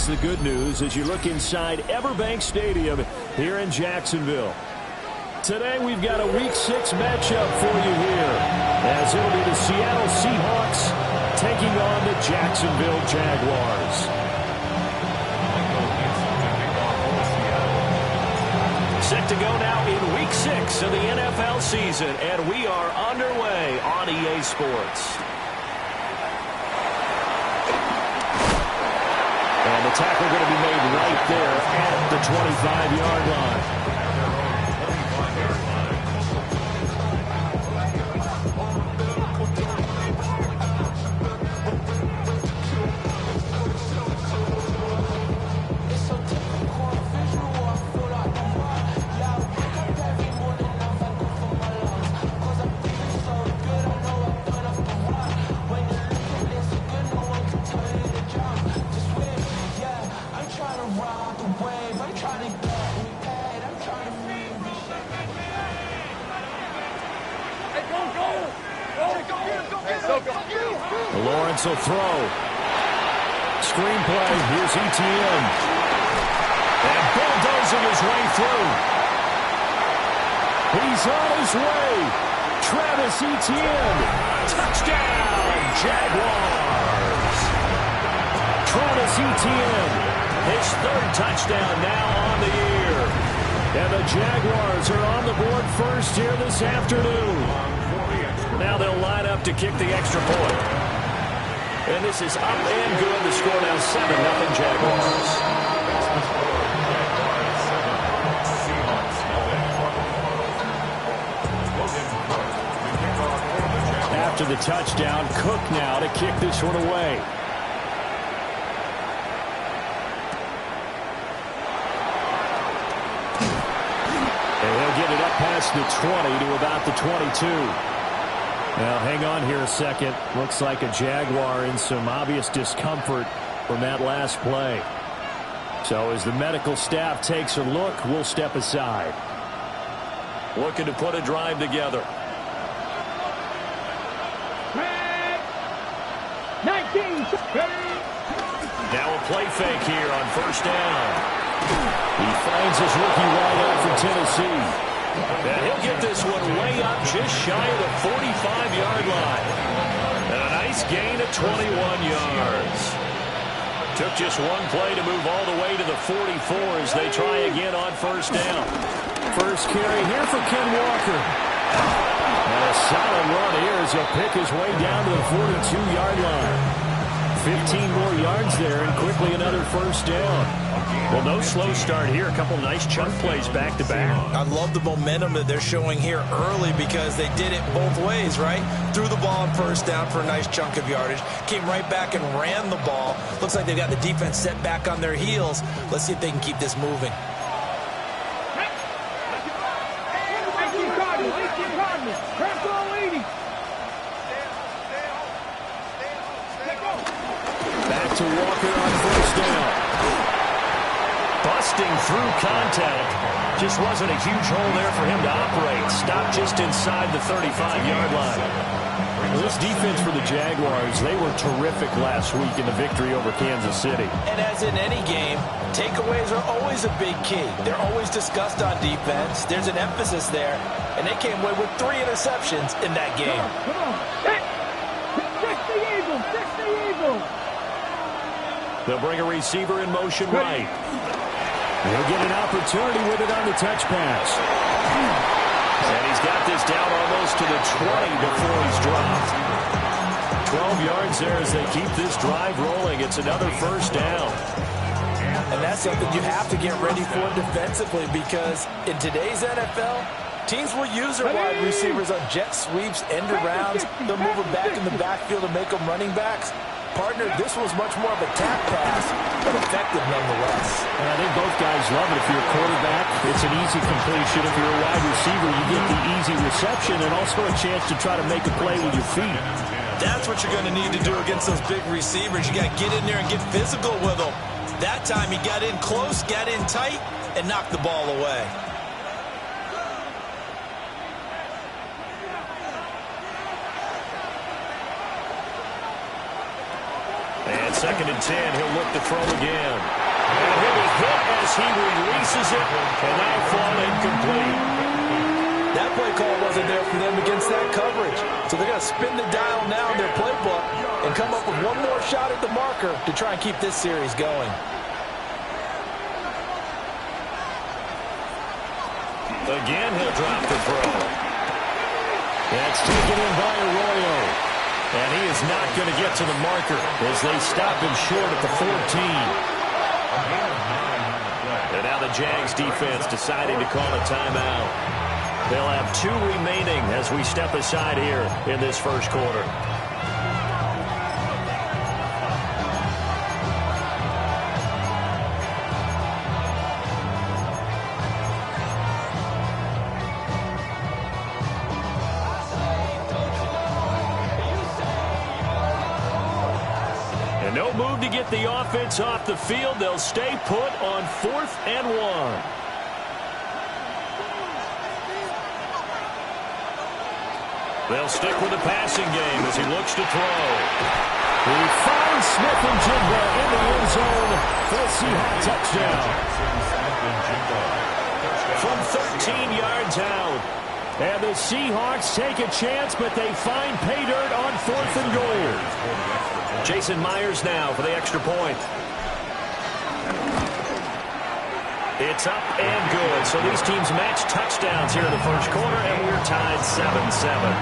that's the good news as you look inside Everbank Stadium here in Jacksonville. Today we've got a Week 6 matchup for you here, as it'll be the Seattle Seahawks taking on the Jacksonville Jaguars. Set to go now in Week 6 of the NFL season, and we are underway on EA Sports. And the tackle going to be made right there at the 25-yard line. Lawrence will throw. Screenplay. Here's ETN. And bulldozing his way through. He's on his way. Travis Etienne. Touchdown, Jaguars. Travis Etienne. His third touchdown now on the year. And the Jaguars are on the board first here this afternoon. Now they'll line up to kick the extra point. And this is up and good. The score now 7-0 Jaguars. After the touchdown, Cook now to kick this one away. And he'll get it up past the 20 to about the 22. Now, hang on here a second. Looks like a Jaguar in some obvious discomfort from that last play. So as the medical staff takes a look, we'll step aside. Looking to put a drive together. 19. Now a play fake here on first down. He finds his rookie wideout for Tennessee. And he'll get this one way up just shy of the 45-yard line. And a nice gain of 21 yards. Took just one play to move all the way to the 44 as they try again on first down. First carry here for Ken Walker. And a solid run here as he'll pick his way down to the 42-yard line. 15 more yards there and quickly another first down. Well, no slow start here. A couple nice chunk plays back-to-back. I love the momentum that they're showing here early because they did it both ways, right? Threw the ball on first down for a nice chunk of yardage. Came right back and ran the ball. Looks like they've got the defense set back on their heels. Let's see if they can keep this moving. Back to Walker on first down. Busting through contact. Just wasn't a huge hole there for him to operate. Stopped just inside the 35-yard line. Well, this defense for the Jaguars, they were terrific last week in the victory over Kansas City. And as in any game, takeaways are always a big key. They're always discussed on defense. There's an emphasis there. And they came away with 3 interceptions in that game. Come on. Fix the Eagle. Fix the Eagle. They'll bring a receiver in motion right. He'll get an opportunity with it on the touch pass. And he's got this down almost to the 20 before he's dropped. 12 yards there as they keep this drive rolling. It's another first down. And that's something you have to get ready for defensively because in today's NFL, teams will use their wide receivers on jet sweeps, end arounds. They'll move them back in the backfield and make them running backs. Partner, this was much more of a tap pass, but effective nonetheless. And I think both guys love it. If you're a quarterback, it's an easy completion. If you're a wide receiver, you get the easy reception and also a chance to try to make a play with your feet. That's what you're going to need to do against those big receivers. You got to get in there and get physical with them. That time he got in close, got in tight, and knocked the ball away. And 2nd and 10, he'll look to throw again. he releases it, and now fall incomplete. That play call wasn't there for them against that coverage. So they're going to spin the dial now in their playbook and come up with one more shot at the marker to try and keep this series going. Again, he'll drop the throw. That's taken in by Arroyo. And he is not going to get to the marker as they stop him short at the 14. And now the Jags defense deciding to call a timeout. They'll have 2 remaining as we step aside here in this first quarter. And no move to get the offense off the field. They'll stay put on 4th and 1. They'll stick with the passing game as he looks to throw. He finds Smith-Njigba in the end zone for a Seahawks touchdown. From 13 yards out. And the Seahawks take a chance, but they find pay dirt on 4th and goal. Jason Myers now for the extra point. It's up and good. So these teams match touchdowns here in the first quarter, and we're tied 7-7.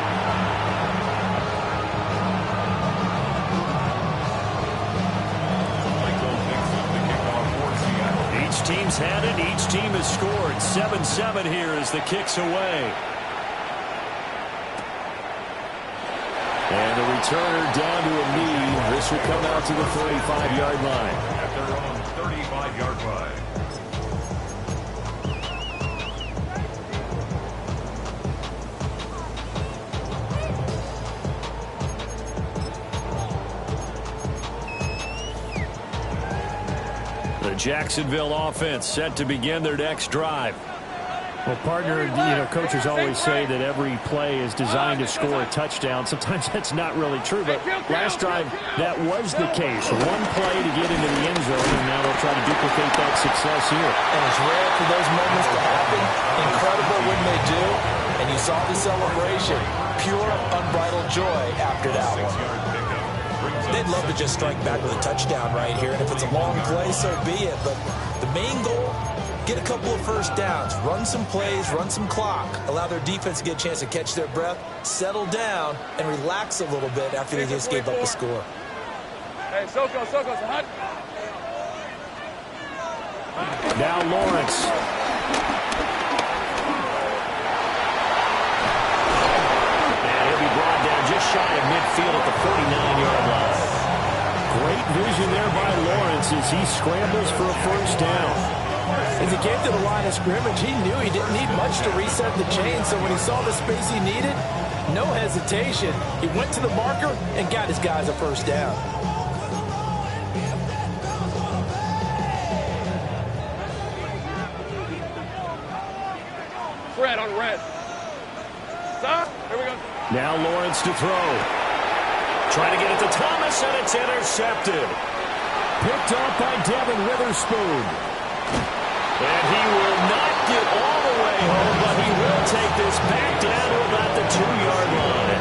Each team's had it. Each team has scored. 7-7 here as the kick's away. And the returner down to a knee. This will come out to the 35-yard line. At their own 35-yard line. The Jacksonville offense set to begin their next drive. Well, partner, coaches always say that every play is designed to score a touchdown. Sometimes that's not really true, but last drive, that was the case. One play to get into the end zone, and now they'll try to duplicate that success here. And it's rare for those moments to happen. Incredible when they do. And you saw the celebration. Pure, unbridled joy after that one. They'd love to just strike back with a touchdown right here. And if it's a long play, so be it. But the main goal, get a couple of first downs, run some plays, run some clock, allow their defense to get a chance to catch their breath, settle down, and relax a little bit after they just gave up a score. Hey, Soko, hot. Now Lawrence. And he'll be brought down just shy of midfield at the 49-yard line. Great vision there by Lawrence as he scrambles for a first down. As he came to the line of scrimmage, he knew he didn't need much to reset the chain, so when he saw the space he needed, no hesitation. He went to the marker and got his guys a first down. Red on red. Stop. Here we go. Now Lawrence to throw. Trying to get it to Thomas, and it's intercepted. Picked up by Devin Witherspoon. And he will not get all the way home, but he will take this back down to about the 2-yard line.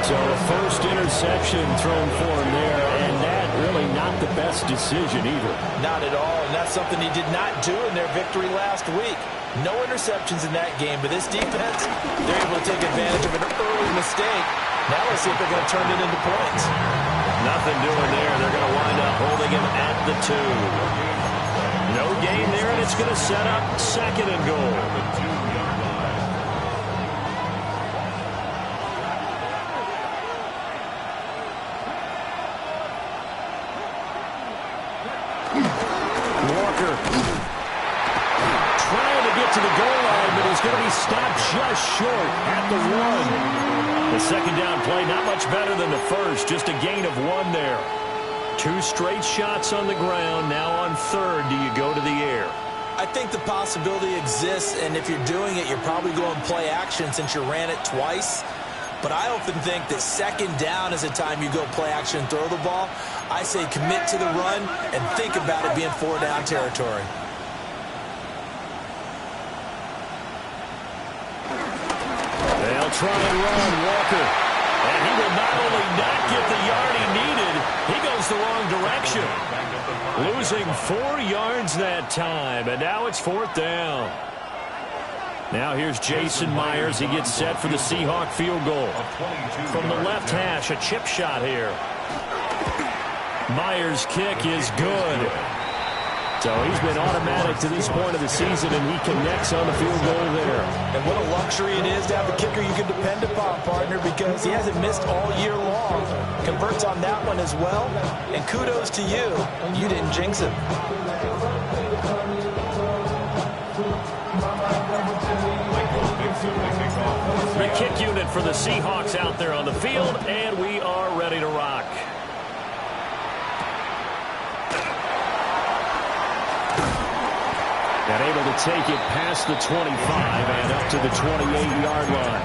So a first interception thrown for him there, and that really not the best decision either. Not at all, and that's something he did not do in their victory last week. No interceptions in that game, but this defense, they're able to take advantage of an early mistake. Now let's see if they're going to turn it into points. Nothing doing there. They're going to wind up holding him at the 2. No gain there, and it's going to set up 2nd and goal. Walker trying to get to the goal line, but he's going to be stopped just short at the 1. The second down play, not much better than the first, just a gain of 1 there. 2 straight shots on the ground. Now on 3rd, do you go to the air? I think the possibility exists, and if you're doing it, you're probably going play action since you ran it twice. But I often think that 2nd down is a time you go play action and throw the ball. I say commit to the run and think about it being 4-down territory. They'll try and run Walker. And he will not only not get the yard he needed, he goes the wrong direction. Losing 4 yards that time, and now it's 4th down. Now here's Jason Myers. He gets set for the Seahawk field goal. From the left hash, a chip shot here. Myers' kick is good. So he's been automatic to this point of the season, and he connects on the field goal there. And what a luxury it is to have a kicker you can depend upon, partner, because he hasn't missed all year long. Converts on that one as well. And kudos to you. You didn't jinx him. The kick unit for the Seahawks out there on the field, and we are ready to rock. And able to take it past the 25 and up to the 28-yard line.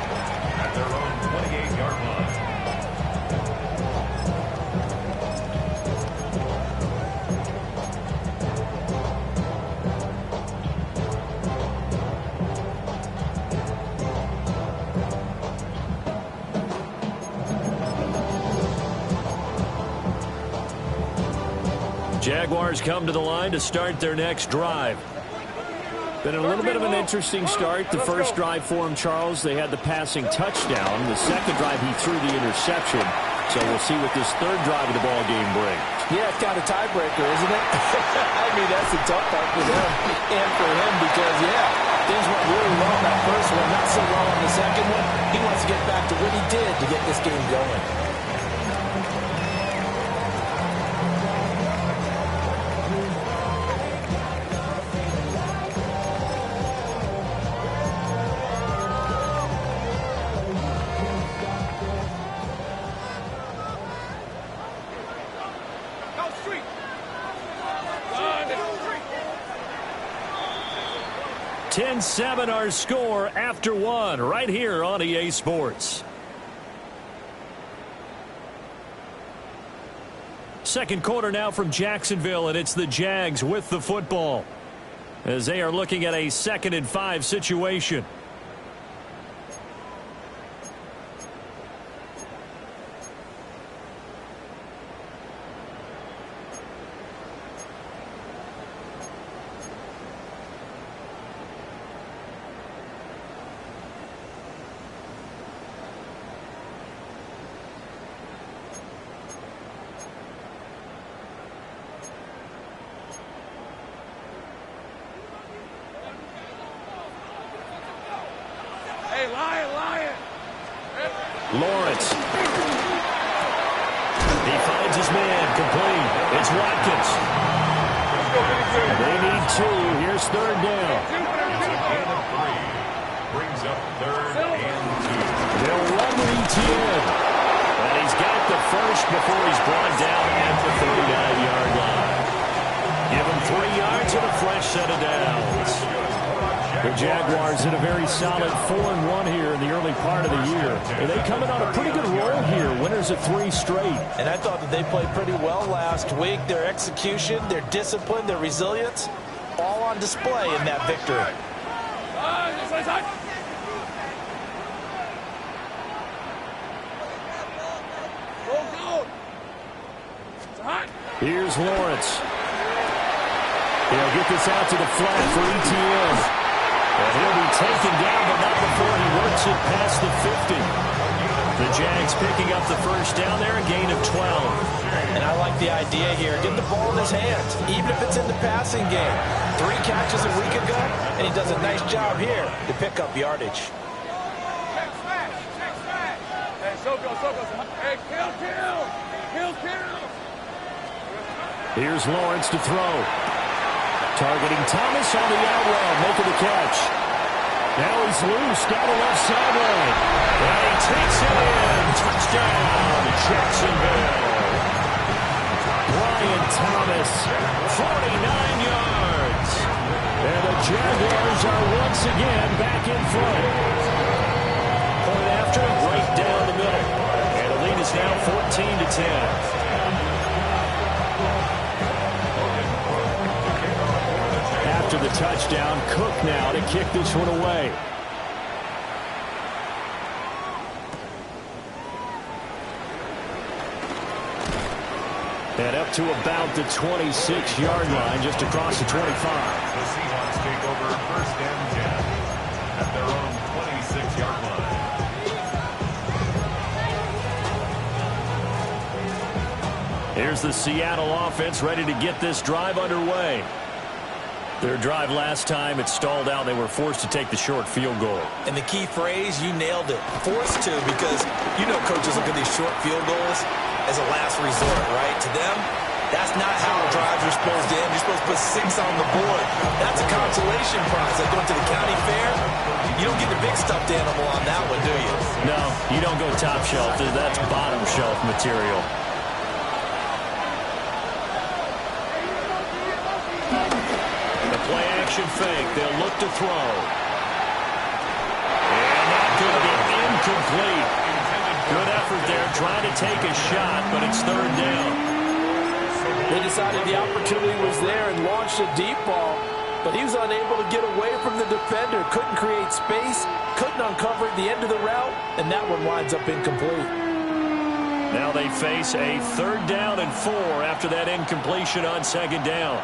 At their own 28-yard line. Jaguars come to the line to start their next drive. Been a little bit of an interesting start. The first drive for him, Charles, they had the passing touchdown. The second drive, he threw the interception. So we'll see what this third drive of the ball game brings. Yeah, kind of tiebreaker, isn't it? I mean, that's a tough part for them and for him because, yeah, things went really well on that first one, not so well on the second one. He wants to get back to what he did to get this game going. Street. 10-7 our score after one right here on EA Sports. Second quarter now from Jacksonville, and it's the Jags with the football as they are looking at a 2nd and 5 situation. Lawrence. He finds his man complete. It's Watkins. They need 2. Here's 3rd down. It's a gain of 3. Brings up 3rd and 2. They'll run with ETN. And he's got the first before he's brought down at the 39-yard line. Give him 3 yards and a fresh set of downs. The Jaguars in a very solid 4-1 here in the early part of the year. And they coming on a pretty good roll here. Winners of 3 straight. And I thought that they played pretty well last week. Their execution, their discipline, their resilience, all on display in that victory. Here's Lawrence. He'll get this out to the flat for ETN. And he'll be taken down, but not before he works it past the 50. The Jags picking up the first down there, a gain of 12. And I like the idea here. Get the ball in his hands, even if it's in the passing game. 3 catches a week ago, and he does a nice job here to pick up yardage. Here's Lawrence to throw. Targeting Thomas on the out route, making the catch. Now he's loose down the left sideline. And he takes it in. Touchdown, Jacksonville. Brian Thomas, 49 yards. And the Jaguars are once again back in front. Point after, right down the middle. And the lead is now 14-10. After the touchdown, Cook now to kick this one away. And up to about the 26-yard line, just across the 25. The Seahawks take over 1st and 10 at their own 26-yard line. Here's the Seattle offense ready to get this drive underway. Their drive last time, it stalled out. They were forced to take the short field goal. And the key phrase, you nailed it. Forced to, because you know coaches look at these short field goals as a last resort, right? To them, that's not how drives are supposed to end. You're supposed to put 6 on the board. That's a consolation prize. Like going to the county fair, you don't get the big stuffed animal on that one, do you? No, you don't go top shelf. That's bottom shelf material. Play action fake. They'll look to throw. And that could be incomplete. Good effort there trying to take a shot, but it's 3rd down. They decided the opportunity was there and launched a deep ball, but he was unable to get away from the defender. Couldn't create space, couldn't uncover the end of the route, and that one winds up incomplete. Now they face a 3rd down and 4 after that incompletion on 2nd down.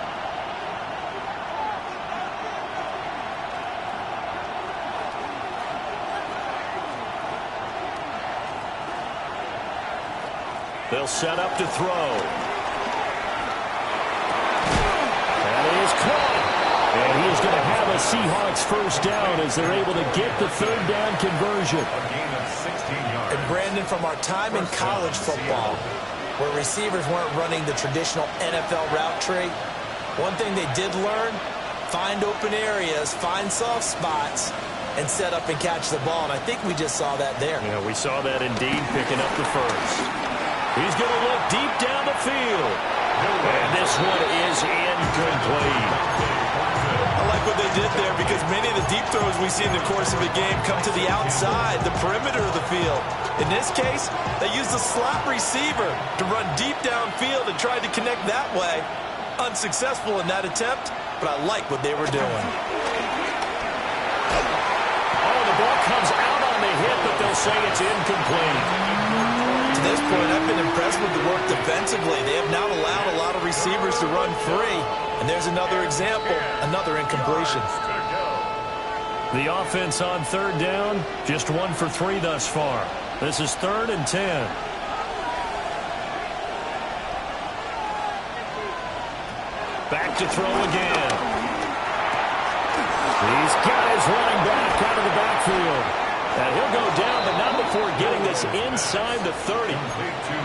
They'll set up to throw. That is caught. And he is going to have a Seahawks 1st down as they're able to get the 3rd down conversion. A gain of 16 yards. And Brandon, from our time in college football, where receivers weren't running the traditional NFL route tree, one thing they did learn, find open areas, find soft spots, and set up and catch the ball. And I think we just saw that there. Yeah, we saw that indeed, picking up the 1st. He's going to look deep down the field. And this one is incomplete. I like what they did there, because many of the deep throws we see in the course of a game come to the outside, the perimeter of the field. In this case, they used a slot receiver to run deep downfield and tried to connect that way. Unsuccessful in that attempt, but I like what they were doing. Oh, the ball comes out on the hit, but they'll say it's incomplete. To this point, I've been impressed with the work defensively. They have not allowed a lot of receivers to run free. And there's another example, another incompletion. The offense on 3rd down, just 1 for 3 thus far. This is 3rd and 10. Back to throw again. He's got his running back out of the backfield. And he'll go down, but not before getting this inside the 30.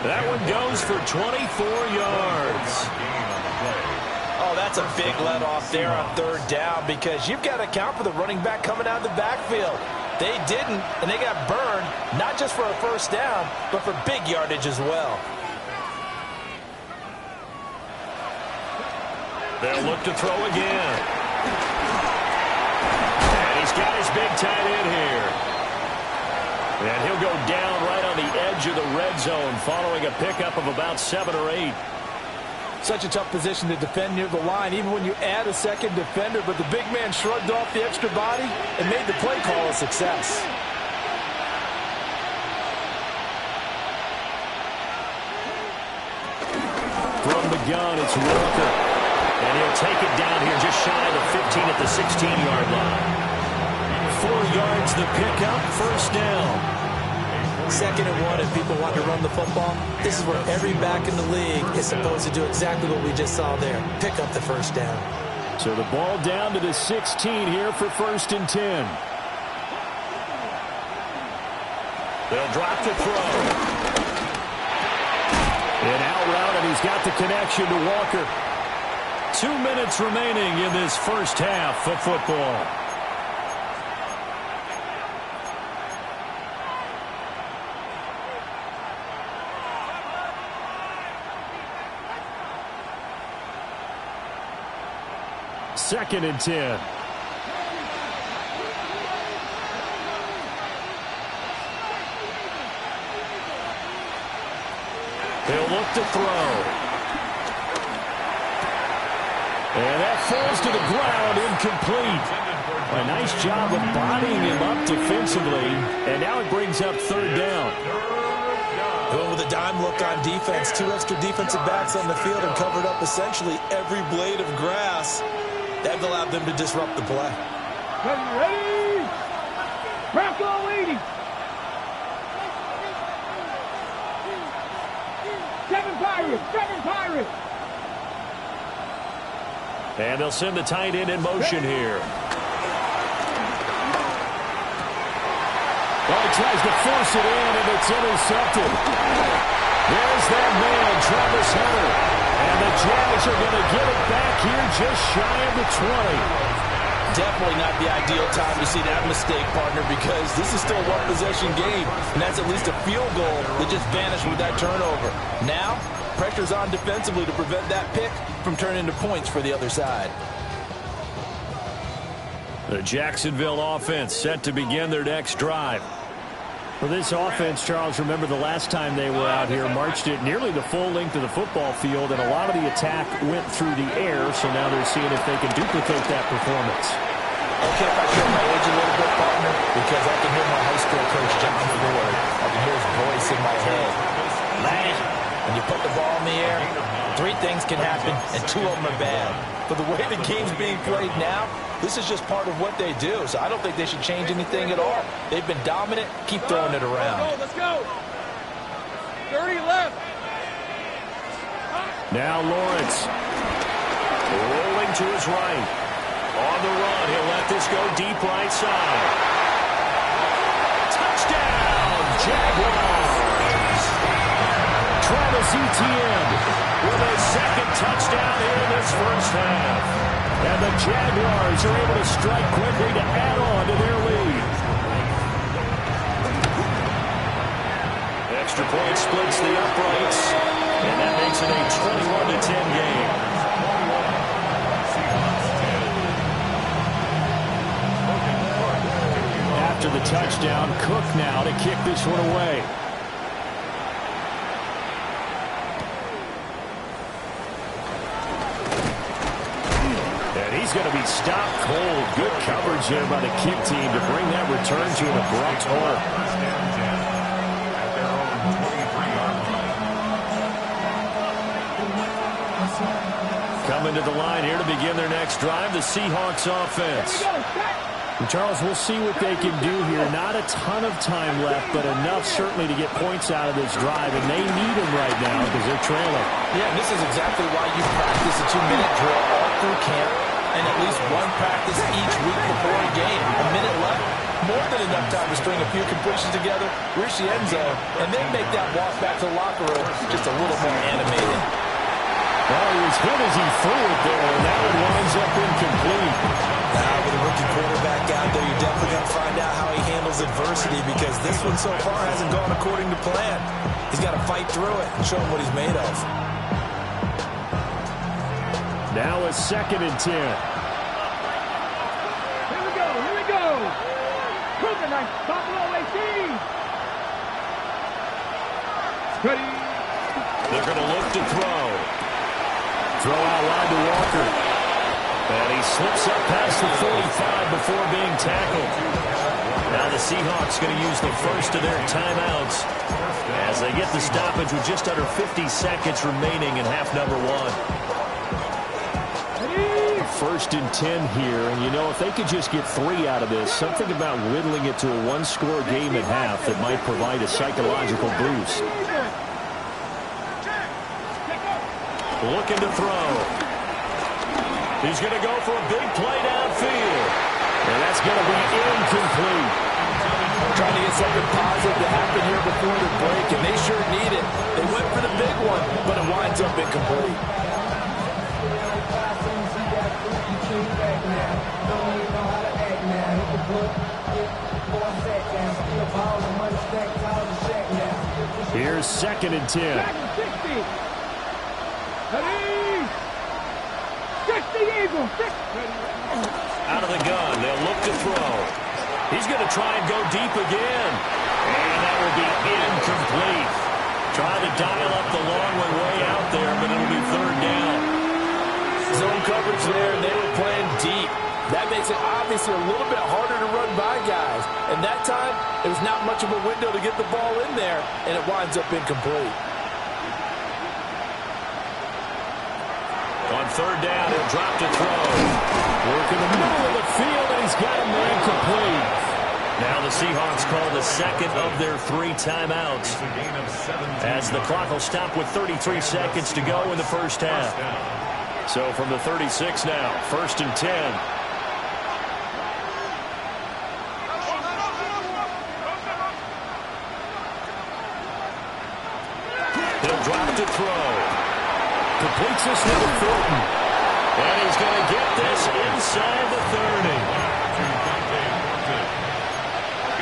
That one goes for 24 yards. Oh, that's a big let-off there on 3rd down, because you've got to account for the running back coming out of the backfield. They didn't, and they got burned, not just for a 1st down, but for big yardage as well. They'll look to throw again. And he's got his big tight end here. And he'll go down right on the edge of the red zone following a pickup of about 7 or 8. Such a tough position to defend near the line, even when you add a 2nd defender, but the big man shrugged off the extra body and made the play call a success. From the gun, it's Walker. And he'll take it down here just shy of the 15 at the 16-yard line. 4 yards the pickup, 1st down. 2nd and 1, if people want to run the football, this is where every back in the league is supposed to do exactly what we just saw there. Pick up the 1st down. So the ball down to the 16 here for 1st and 10. They'll drop to throw. And out route, and he's got the connection to Walker. 2 minutes remaining in this 1st half of football. Second and 10. They'll look to throw. And that falls to the ground, incomplete. A nice job of bodying him up defensively. And now it brings up 3rd down. Going with a dime look on defense. 2 extra defensive backs on the field and covered up essentially every blade of grass. That allowed them to disrupt the play. Ready? Bronco 80. 7 Pirates. 7 Pirates. And they'll send the tight end in motion here. Well, he tries to force it in, and it's intercepted. There's that man, Travis Hunter. And the Jags are going to get it back here just shy of the 20. Definitely not the ideal time to see that mistake, partner, because this is still a one-possession game, and that's at least a field goal that just vanished with that turnover. Now, pressure's on defensively to prevent that pick from turning into points for the other side. The Jacksonville offense set to begin their next drive. For this offense, Charles, remember the last time they were out here, marched it nearly the full length of the football field, and a lot of the attack went through the air, so now they're seeing if they can duplicate that performance. Okay, if I show my age a little bit, partner, because I can hear my high school coach, John Ford. I can hear his voice in my head. Laddie, when you put the ball in the air, 3 things can happen, and 2 of them are bad. But the way the game's being played now, this is just part of what they do, so I don't think they should change anything at all. They've been dominant. Keep throwing it around. Let's go. 30 left. Now Lawrence. Rolling to his right. On the run, he'll let this go deep right side. Touchdown, Jaguars! Travis Etienne with a second touchdown here in this first half. And the Jaguars are able to strike quickly to add on to their lead. Extra point splits the uprights, and that makes it a 21-10 game. After the touchdown, Cook now to kick this one away. He's going to be stopped cold. Good coverage there by the kick team to bring that return to an abrupt halt. Coming to the line here to begin their next drive, the Seahawks offense. And Charles, we'll see what they can do here. Not a ton of time left, but enough certainly to get points out of this drive, and they need them right now because they're trailing. Yeah, and this is exactly why you practice a 2-minute drill all through camp, and at least one practice each week before a game. A minute left, more than enough time to string a few completions together, reach the end zone, and then make that walk back to the locker room just a little more animated. Well, he was hit as he threw it there, and that one winds up incomplete. Now, with a rookie quarterback out there, you're definitely going to find out how he handles adversity, because this one so far hasn't gone according to plan. He's got to fight through it and show him what he's made of. Now a 2nd and 10. Here we go. Here we go. Cooking like Buffalo 18. Ready. They're going to look to throw. Throw out wide to Walker. And he slips up past the 45 before being tackled. Now the Seahawks going to use the first of their timeouts as they get the stoppage with just under 50 seconds remaining in half number 1. 1st and 10 here, and you know, if they could just get 3 out of this, something about whittling it to a 1-score game at half that might provide a psychological boost. Looking to throw. He's going to go for a big play downfield, and that's going to be incomplete. Trying to get something positive to happen here before the break, and they sure need it. They went for the big one, but it winds up incomplete. Here's 2nd and 10. Out of the gun, they'll look to throw. He's going to try and go deep again. And that will be incomplete. Trying to dial up the long one way out there, but it'll be 3rd down. Zone coverage there, and they were playing deep. That makes it obviously a little bit harder to run by guys. And that time, there's not much of a window to get the ball in there, and it winds up incomplete. On third down, he'll drop to throw. Work in the middle of the field, and he's got a man complete. Now the Seahawks call the second of their 3 timeouts, as the clock will stop with 33 seconds to go in the first half. So from the 36 now, 1st and 10. He'll drop to throw. Completes this one to Thornton. And he's going to get this inside the 30.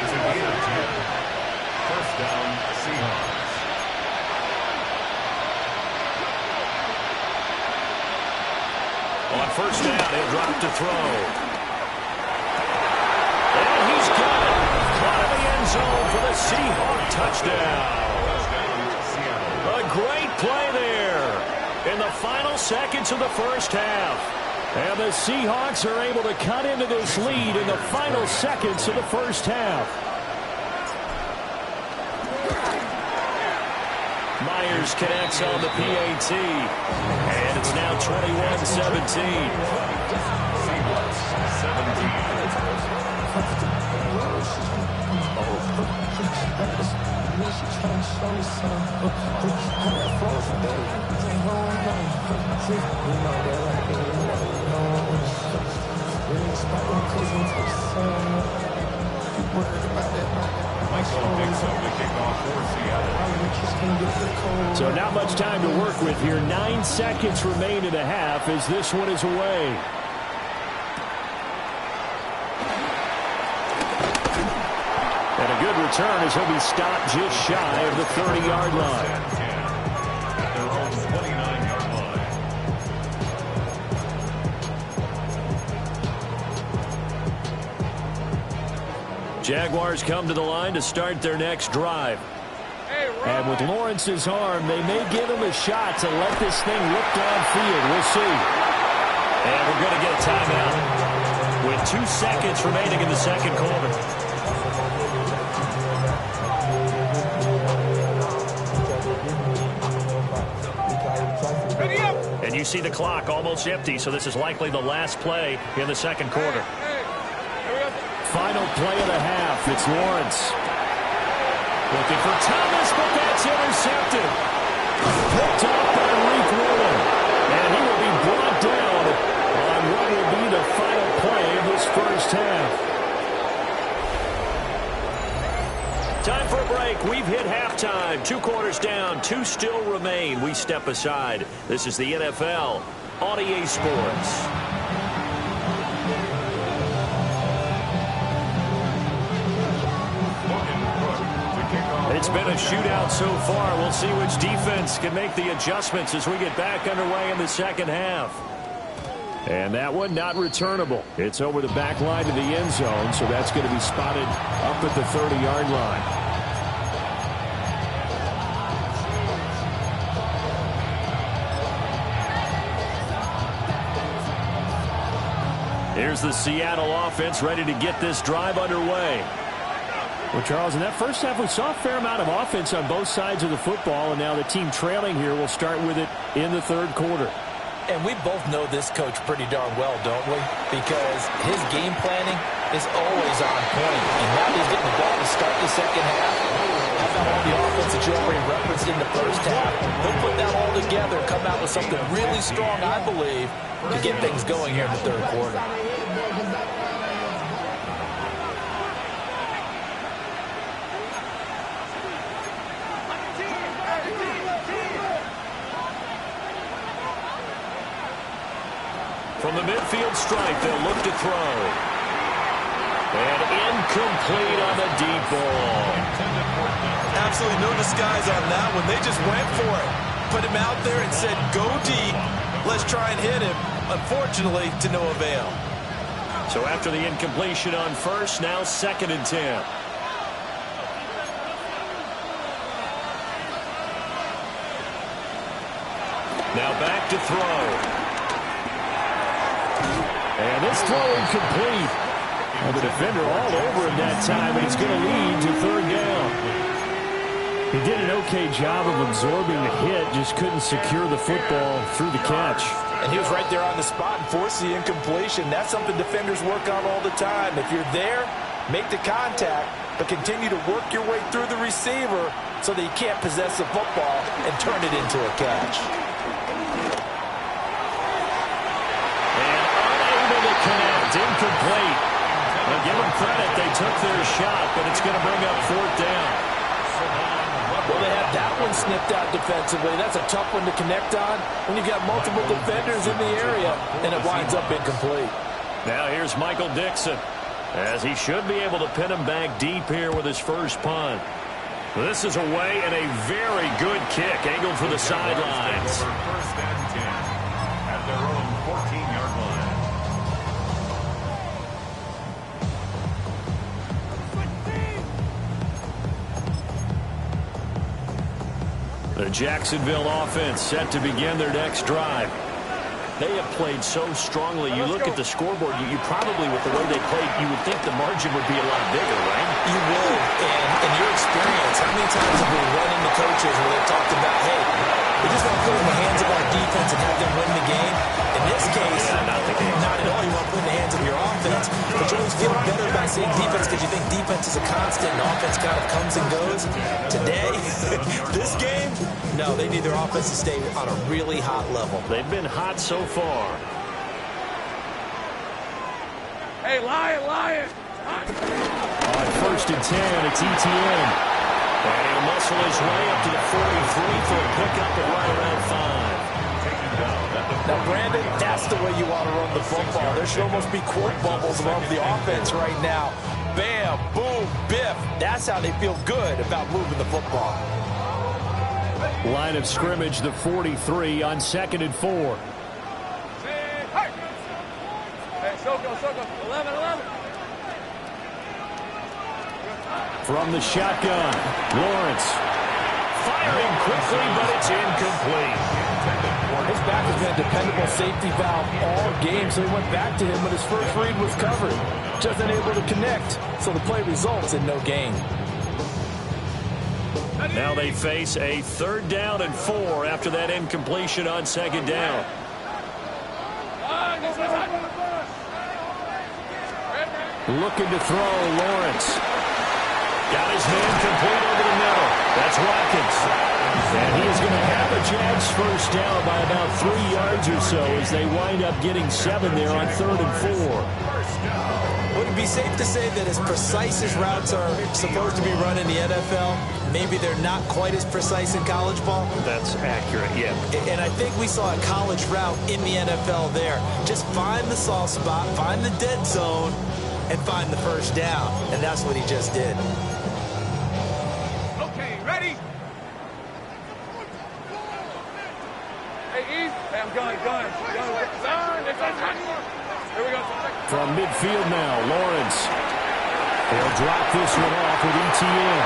It's a gain of 10. First down, Seahawks. On first down, he'll drop to throw. And he's got it. Caught in the end zone for the Seahawk touchdown. A great play there in the final seconds of the first half. And the Seahawks are able to cut into this lead in the final seconds of the first half. Myers connects on the PAT. And it's now 21-17. Seahawks 17. So not much time to work with here. 9 seconds remain in the half as this one is away. And a good return as he'll be stopped just shy of the 30-yard line. At their own 29-yard line. Jaguars come to the line to start their next drive. And with Lawrence's arm, they may give him a shot to let this thing rip downfield. We'll see. And we're going to get a timeout with 2 seconds remaining in the second quarter. And you see the clock almost empty, so this is likely the last play in the second quarter. Final play of the half. It's Lawrence. Looking for Thomas, but that's intercepted. Picked off by Reek Willen. And he will be brought down on what will be the final play of this first half. Time for a break. We've hit halftime. 2 quarters down. 2 still remain. We step aside. This is the NFL on EA Sports. It's been a shootout so far. We'll see which defense can make the adjustments as we get back underway in the second half. And that one not returnable. It's over the back line to the end zone, so that's going to be spotted up at the 30-yard line. Here's the Seattle offense ready to get this drive underway. Well, Charles, in that first half, we saw a fair amount of offense on both sides of the football, and now the team trailing here will start with it in the third quarter. And we both know this coach pretty darn well, don't we? Because his game planning is always on point. And now he's getting the ball to start the second half. How about all the offense that you already referenced in the first half? He'll put that all together and come out with something really strong, I believe, to get things going here in the third quarter. From the midfield stripe, they'll look to throw. And incomplete on the deep ball. Absolutely no disguise on that one. They just went for it. Put him out there and said, go deep. Let's try and hit him. Unfortunately, to no avail. So after the incompletion on first, now 2nd and 10. Now back to throw. And this throw incomplete. Well, the defender all over him that time, and it's going to lead to third down. He did an okay job of absorbing the hit, just couldn't secure the football through the catch. And he was right there on the spot and forced the incompletion. That's something defenders work on all the time. If you're there, make the contact, but continue to work your way through the receiver so that you can't possess the football and turn it into a catch. And unable to connect, incomplete. Well, give them credit, they took their shot, but it's going to bring up fourth down. Well, they had that one snipped out defensively. That's a tough one to connect on when you've got multiple defenders in the area, and it winds up incomplete. Now here's Michael Dixon, as he should be able to pin him back deep here with his first punt. This is away and a very good kick, angled for the sidelines. First and 10 at their own 14-yard line. The Jacksonville offense set to begin their next drive. They have played so strongly. You look at the scoreboard, you probably, with the way they played, you would think the margin would be a lot bigger, right? You would. And in your experience, how many times have we run into coaches where they've talked about, hey, we just want to put in the hands of our defense and have them win the game? In this case, not at all. You want to put in the hands of your offense, but you always feel better about seeing defense because you think defense is a constant and offense kind of comes and goes. Today, this game, no, they need their offense to stay on a really hot level. They've been hot so far. Hey, Lion! On first and 10, it's ETN. And he'll muscle his way up to the 43 for a pickup at right around 5. Now, Brandon, that's the way you want to run the football. There should almost be quote bubbles above the offense right now. Bam, boom, biff. That's how they feel good about moving the football. Line of scrimmage, the 43 on 2nd and 4. Hey, Soko, 11. From the shotgun, Lawrence. Firing quickly, but it's incomplete. His back has been a dependable safety valve all game, so he went back to him when his first read was covered. Just unable to connect, so the play results in no gain. Now they face a 3rd down and 4 after that incompletion on 2nd down. Looking to throw, Lawrence. Got his man complete over the middle. That's Watkins. And he is going to have a Jags first down by about 3 yards or so as they wind up getting 7 there on 3rd and 4. Would it be safe to say that as precise as routes are supposed to be run in the NFL, maybe they're not quite as precise in college ball? That's accurate, yeah. And I think we saw a college route in the NFL there. Just find the soft spot, find the dead zone, and find the first down. And that's what he just did. Okay, ready? Hey, Eve. Hey, I'm going. Here we go. From midfield now, Lawrence. He'll drop this one off with ETN.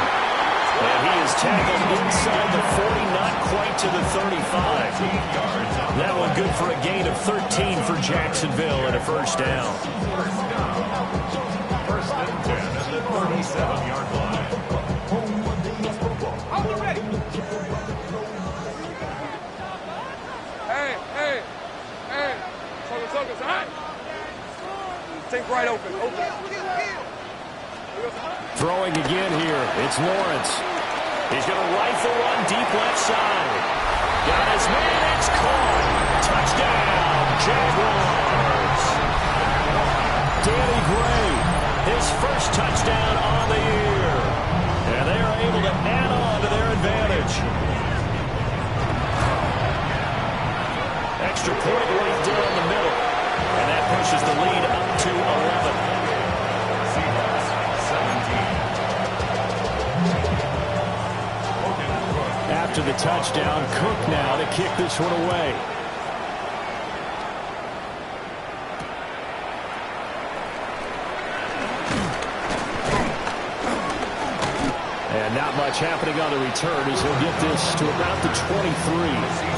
And he is tackled inside the 40, not quite to the 35. That one good for a gain of 13 for Jacksonville and a first down. First and 10 at the 37-yard line. Hold it ready. Hey. Focus, all right? Take right open. Throwing again here, it's Lawrence. He's going to rifle one deep left side. Got his man, it's caught. Touchdown, Jaguars. Danny Gray, His first touchdown on the year. And they are able to add on to their advantage. Extra point right down the middle. And that pushes the lead up to 11. after the touchdown, Cook now to kick this one away. And not much happening on the return as he'll get this to about the 23.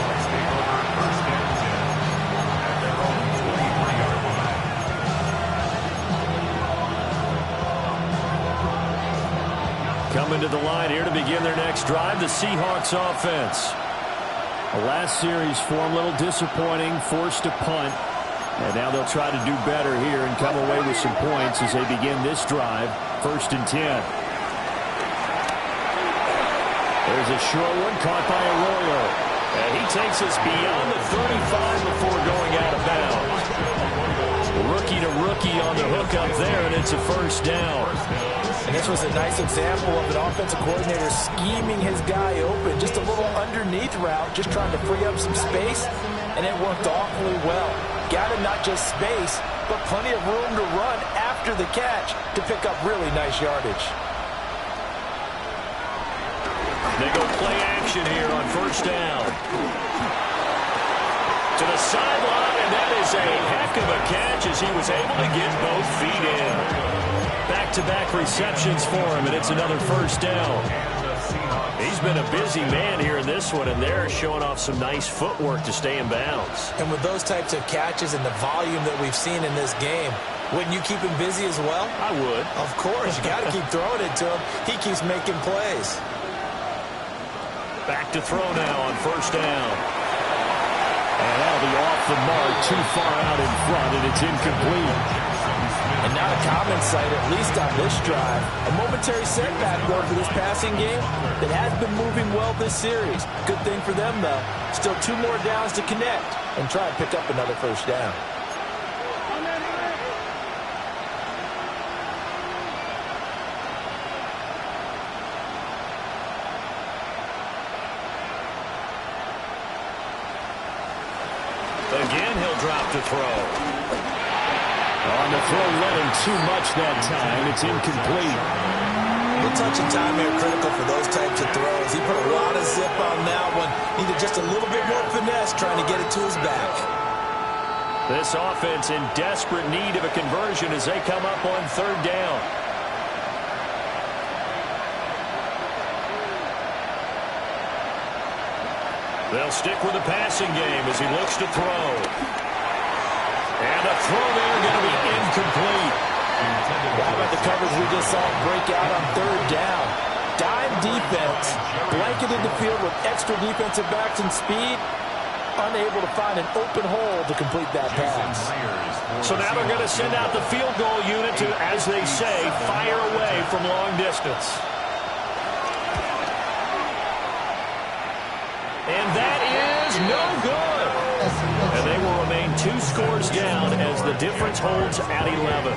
Coming to the line here to begin their next drive, the Seahawks offense. The last series for them, a little disappointing, forced to punt. And now they'll try to do better here and come away with some points as they begin this drive, 1st and 10. There's a short one caught by Arroyo. And he takes us beyond the 35 before going out of bounds. Rookie to rookie on the hook up there, and it's a 1st down. And this was a nice example of an offensive coordinator scheming his guy open. Just a little underneath route, just trying to free up some space, and it worked awfully well. Got him not just space, but plenty of room to run after the catch to pick up really nice yardage. They go play action here on 1st down. To the sideline, and that is a heck of a catch as he was able to get both feet in. Back-to-back receptions for him, and it's another 1st down. He's been a busy man here in this one, and they're showing off some nice footwork to stay in bounds. And with those types of catches and the volume that we've seen in this game, wouldn't you keep him busy as well? I would. Of course. You got to keep throwing it to him. He keeps making plays. Back to throw now on 1st down. And that'll be off the mark, too far out in front, and it's incomplete. And not a common sight, at least on this drive. A momentary setback, though, for this passing game that has been moving well this series. Good thing for them, though. Still 2 more downs to connect and try and pick up another 1st down. Again, he'll drop to throw. On the throw, led him too much that time. It's incomplete. The touch and time here critical for those types of throws. He put a lot of zip on that one. Needed just a little bit more finesse trying to get it to his back. This offense in desperate need of a conversion as they come up on 3rd down. They'll stick with the passing game as he looks to throw. And a throw there going to be incomplete. How about the coverage we just saw break out on 3rd down? Dime defense, blanketed the field with extra defensive backs and speed, unable to find an open hole to complete that pass. So now they're going to send out the field goal unit to, as they say, fire away from long distance. And that is no good. And they will remain 2 scores down as the difference holds at 11.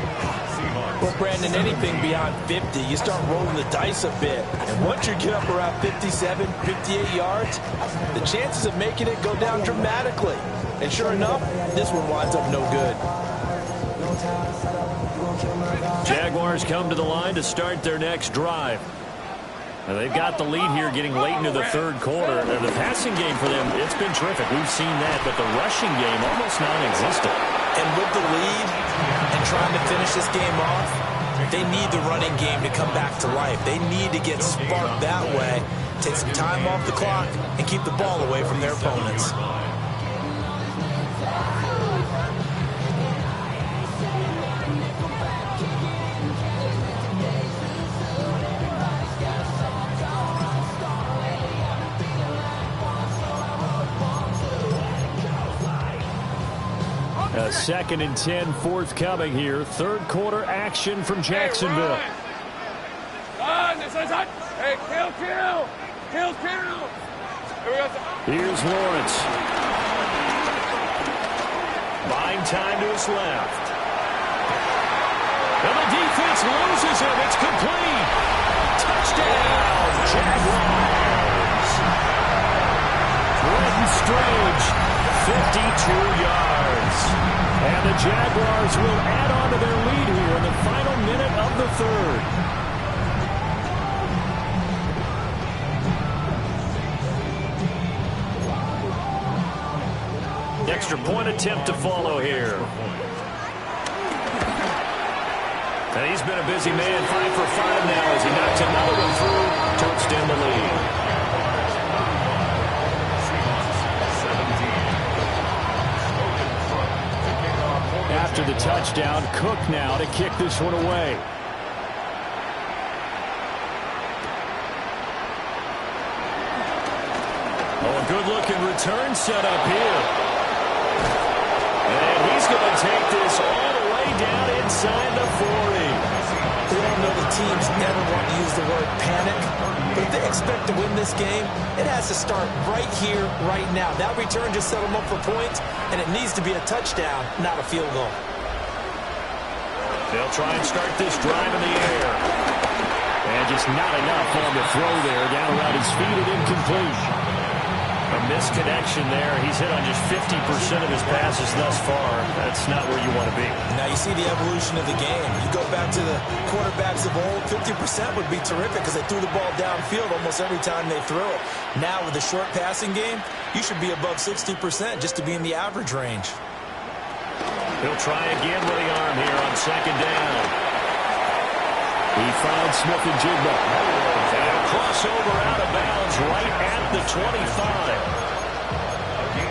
Well, Brandon, anything beyond 50, you start rolling the dice a bit. And once you get up around 57, 58 yards, the chances of making it go down dramatically. And sure enough, this one winds up no good. Jaguars come to the line to start their next drive. Now they've got the lead here getting late into the 3rd quarter. And the passing game for them, it's been terrific. We've seen that, but the rushing game almost non-existent. And with the lead and trying to finish this game off, they need the running game to come back to life. They need to get sparked that way, take some time off the clock, and keep the ball away from their opponents. A 2nd and 10 forthcoming here. 3rd quarter action from Jacksonville. Hey, kill. Here's Lawrence. Buying time to his left. And the defense loses him. It's complete. Touchdown, Jaguars. Brenton Strange, 52 yards. And the Jaguars will add on to their lead here in the final minute of the 3rd. Extra point attempt to follow here. And he's been a busy man, 5 for 5 now as he knocks another one through to extend the lead. After the touchdown, Cook now to kick this one away. Oh, a good-looking return set up here. And he's going to take this all the way down inside the 40. We all know the teams never want to use the word panic, but if they expect to win this game, it has to start right here, right now. That return just set them up for points, and it needs to be a touchdown, not a field goal. They'll try and start this drive in the air. And just not enough on the throw there. Down around his feet and incomplete. A misconnection there. He's hit on just 50% of his passes thus far. That's not where you want to be. Now you see the evolution of the game. You go back to the quarterbacks of old, 50% would be terrific because they threw the ball downfield almost every time they threw it. Now with the short passing game, you should be above 60% just to be in the average range. He'll try again with the arm here on second down. He finds Smith and Jigba. And a crossover out of bounds right at the 25.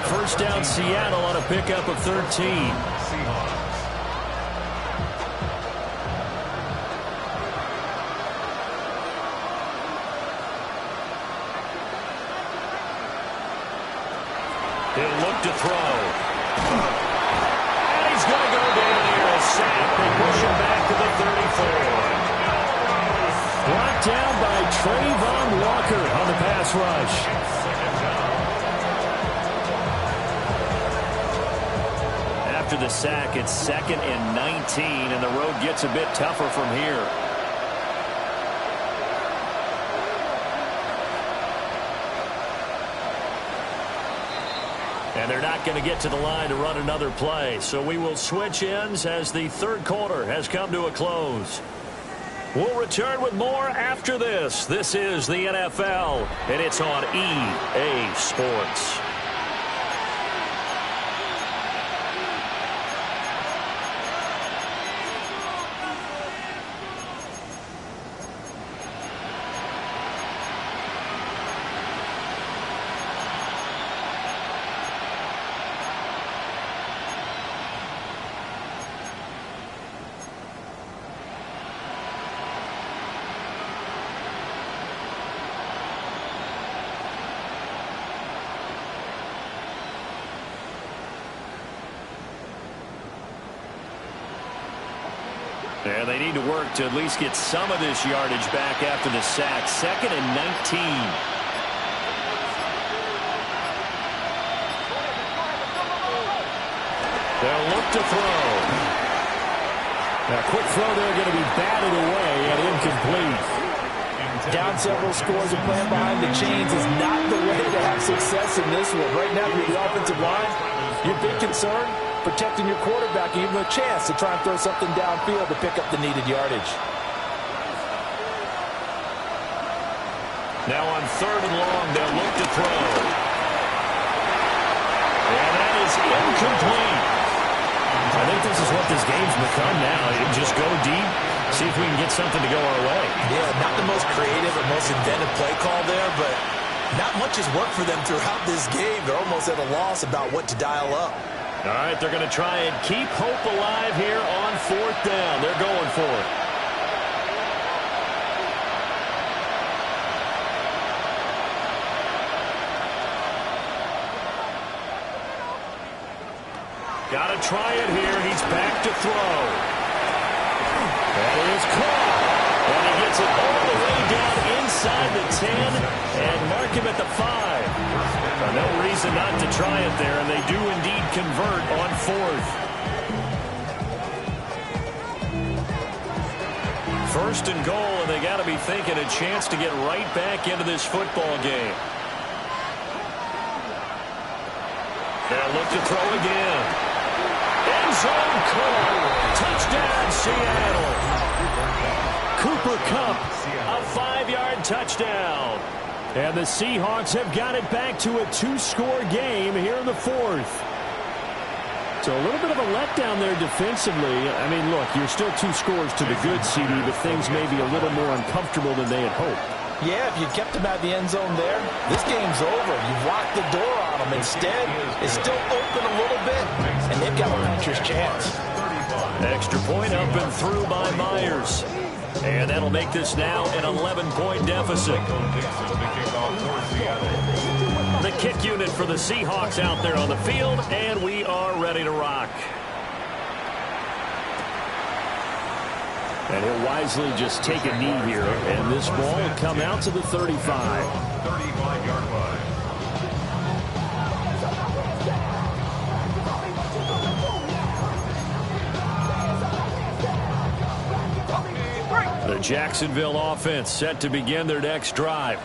First down Seattle on a pickup of 13. He'll look to throw. And he's going to go down here. A sack. They push him back to the 34. Brought down by Trayvon Walker on the pass rush. After the sack, it's 2nd and 19, and the road gets a bit tougher from here. And they're not going to get to the line to run another play, so we will switch ends as the third quarter has come to a close. We'll return with more after this. This is the NFL, and it's on EA Sports. And they need to work to at least get some of this yardage back after the sack. 2nd and 19. They'll look to throw. A quick throw there going to be batted away and incomplete. Down several scores and playing behind the chains is not the way to have success in this one. Right now, you're the offensive line. Your big concern, protecting your quarterback and giving him a chance to try and throw something downfield to pick up the needed yardage. Now on 3rd and long, they'll look to throw. And that is incomplete. I think this is what this game's become now. You just go deep, see if we can get something to go our way. Yeah, not the most creative or most inventive play call there, but not much has worked for them throughout this game. They're almost at a loss about what to dial up. All right, they're going to try and keep hope alive here on 4th down. They're going for it. Got to try it here. He's back to throw. That is caught. And he gets it all the way down inside the 10 and mark him at the 5. No reason not to try it there, and they do indeed convert on 4th. 1st and goal, and they got to be thinking a chance to get right back into this football game. They'll look to throw again. End zone call. Touchdown, Seattle. Cooper Kupp, a 5-yard touchdown. And the Seahawks have got it back to a 2-score game here in the 4th. So a little bit of a letdown there defensively. I mean, look, you're still 2 scores to the good, CD, but things may be a little more uncomfortable than they had hoped. Yeah, if you kept him out of the end zone there, this game's over. You've locked the door on him. Instead, it's still open a little bit, and they've got a puncher's chance. Extra point up and through by Myers. And that'll make this now an 11-point deficit. The kick unit for the Seahawks out there on the field, and we are ready to rock. And he'll wisely just take a knee here, and this ball will come out to the 35. 35-yard line. The Jacksonville offense set to begin their next drive.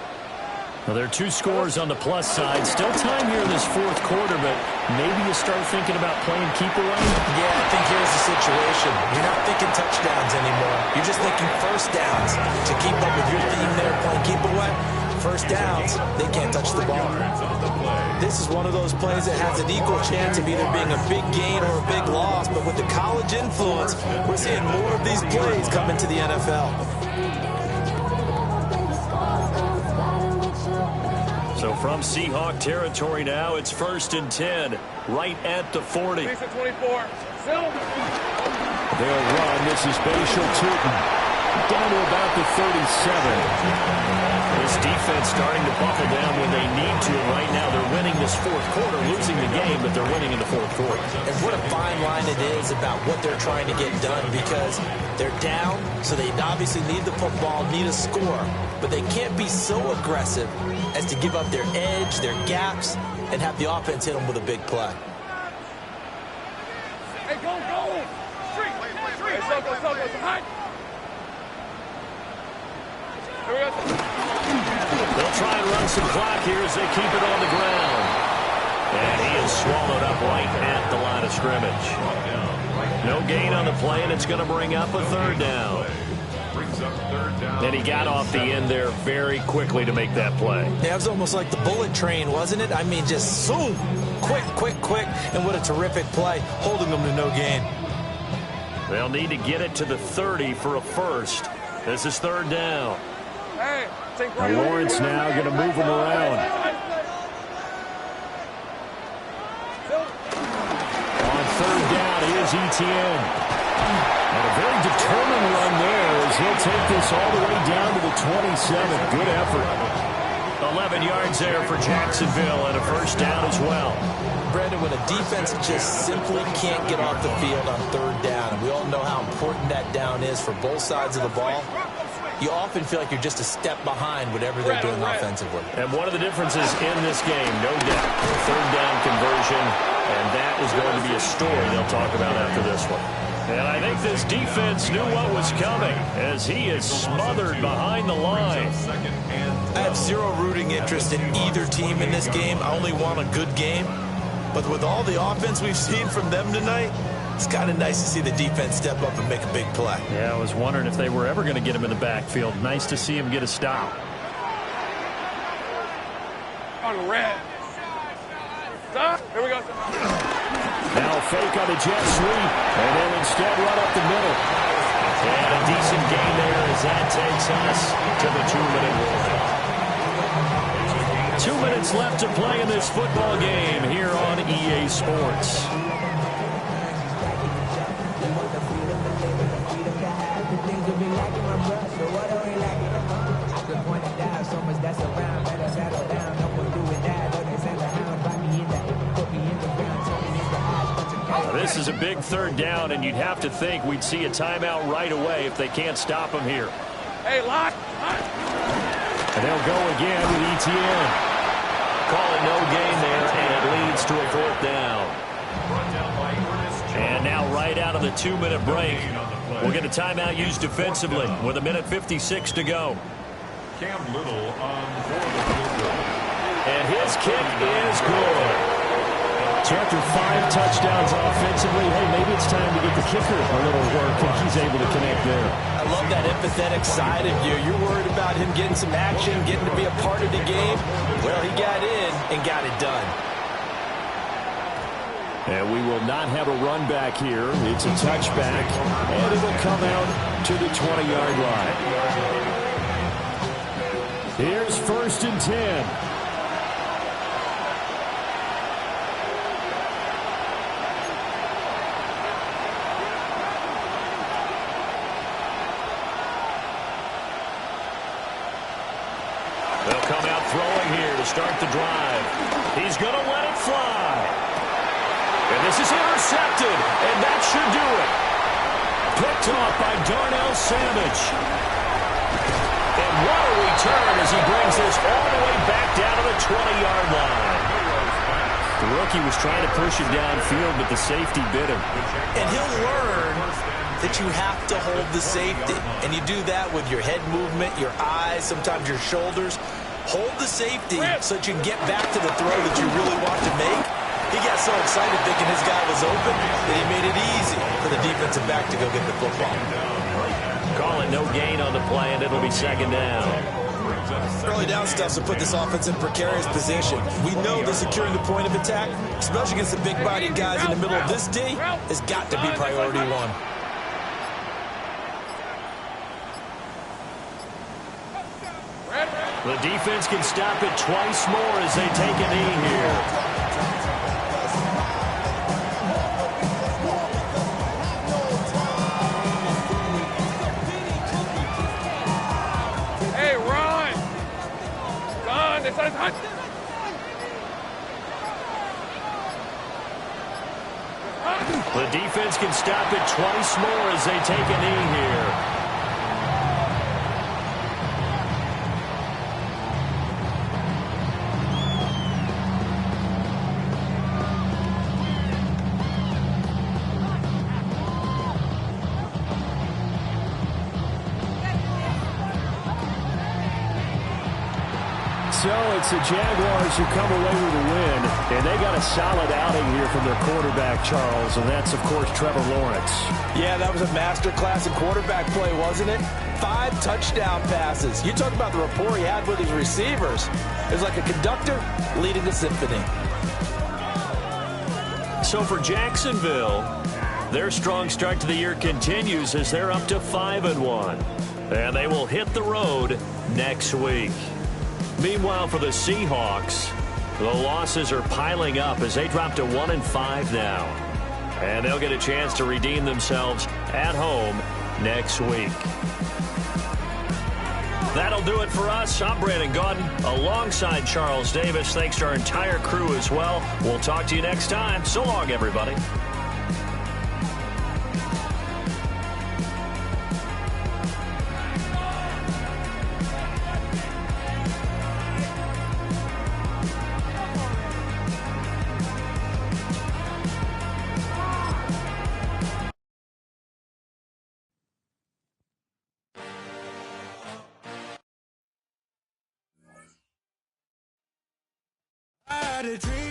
Well, there are 2 scores on the plus side. Still time here in this fourth quarter, but maybe you start thinking about playing keep away? Yeah, I think here's the situation. You're not thinking touchdowns anymore. You're just thinking first downs. To keep up with your theme there, playing keep away, first downs, they can't touch the ball. This is one of those plays that has an equal chance of either being a big gain or a big loss, but with the college influence, we're seeing more of these plays come into the NFL. So from Seahawk territory now, it's 1st and 10, right at the 40. 24. They'll run. This is Bashal Tootin. Down to about the 37. This defense starting to buckle down when they need to. Right now they're winning this fourth quarter, losing the game, but they're winning in the fourth quarter. And what a fine line it is about what they're trying to get done, because they're down, so they obviously need the football, need a score. But they can't be so aggressive as to give up their edge, their gaps, and have the offense hit them with a big play. Hey, go! Street! Hey, so, hot! Here we go. They'll try and run some clock here as they keep it on the ground. And he is swallowed up right at the line of scrimmage. No gain on the play, and it's going to bring up a 3rd down. And he got off the end there very quickly to make that play. Yeah, it was almost like the bullet train, wasn't it? I mean, just zoom, quick, and what a terrific play, holding them to no gain. They'll need to get it to the 30 for a first. This is 3rd down. Hey, Now Lawrence now going to move him around. On 3rd down, here's Etienne. And a very determined run there as he'll take this all the way down to the 27. Good effort. 11 yards there for Jacksonville and a first down as well. Brandon, when a defense just simply can't get off the field on 3rd down, and we all know how important that down is for both sides of the ball, you often feel like you're just a step behind whatever they're doing offensively. And one of the differences in this game, no doubt, 3rd down conversion, and that is going to be a story they'll talk about after this one. And I think this defense knew what was coming as he is smothered behind the line. I have zero rooting interest in either team in this game. I only want a good game. But with all the offense we've seen from them tonight, it's kind of nice to see the defense step up and make a big play. Yeah, I was wondering if they were ever going to get him in the backfield. Nice to see him get a stop. On red. Stop. Here we go. Now fake on a jet sweep, and then instead run up the middle. And a decent gain there as that takes us to the 2-minute warning. 2 minutes left to play in this football game here on EA Sports. This is a big 3rd down, and you'd have to think we'd see a timeout right away if they can't stop him here. Hey, lock. And they'll go again with Etienne. Call it no gain there, and it leads to a 4th down. And now right out of the 2-minute break, we'll get a timeout used defensively with 1:56 to go. Cam Little on for the field goal. And his kick is good. So after 5 touchdowns offensively, hey, maybe it's time to get the kicker a little work, and he's able to connect there. I love that empathetic side of you. You're worried about him getting some action, getting to be a part of the game. Well, he got in and got it done. And we will not have a run back here. It's a touchback, and it will come out to the 20-yard line. Here's 1st and 10. They'll come out throwing here. to start the drive. He's going to let it fly. And this is intercepted, and that should do it. Picked off by Darnell Savage. And what a return as he brings this all the way back down to the 20-yard line. The rookie was trying to push it downfield, but the safety bit him. And he'll learn that you have to hold the safety. And you do that with your head movement, your eyes, sometimes your shoulders. Hold the safety so that you can get back to the throw that you really want to make. He got so excited thinking his guy was open that he made it easy for the defensive back to go get the football. Call it no gain on the play, and it'll be second down. Early down stuff to put this offense in precarious position. We know that securing the point of attack, especially against the big-bodied guys in the middle of this D, has got to be priority one. The defense can stop it twice more as they take a knee here. Hey, run! Run! It's a touchdown! The defense can stop it twice more as they take a knee here. So it's the Jaguars who come away with a win, and they got a solid outing here from their quarterback, Charles, and that's, of course, Trevor Lawrence. Yeah, that was a masterclass in quarterback play, wasn't it? 5 touchdown passes. You talk about the rapport he had with his receivers. It was like a conductor leading a symphony. So for Jacksonville, their strong start to the year continues as they're up to 5-1. And they will hit the road next week. Meanwhile, for the Seahawks, the losses are piling up as they drop to 1-5 now. And they'll get a chance to redeem themselves at home next week. That'll do it for us. I'm Brandon Gaudin alongside Charles Davis. Thanks to our entire crew as well. We'll talk to you next time. So long, everybody. I had a dream.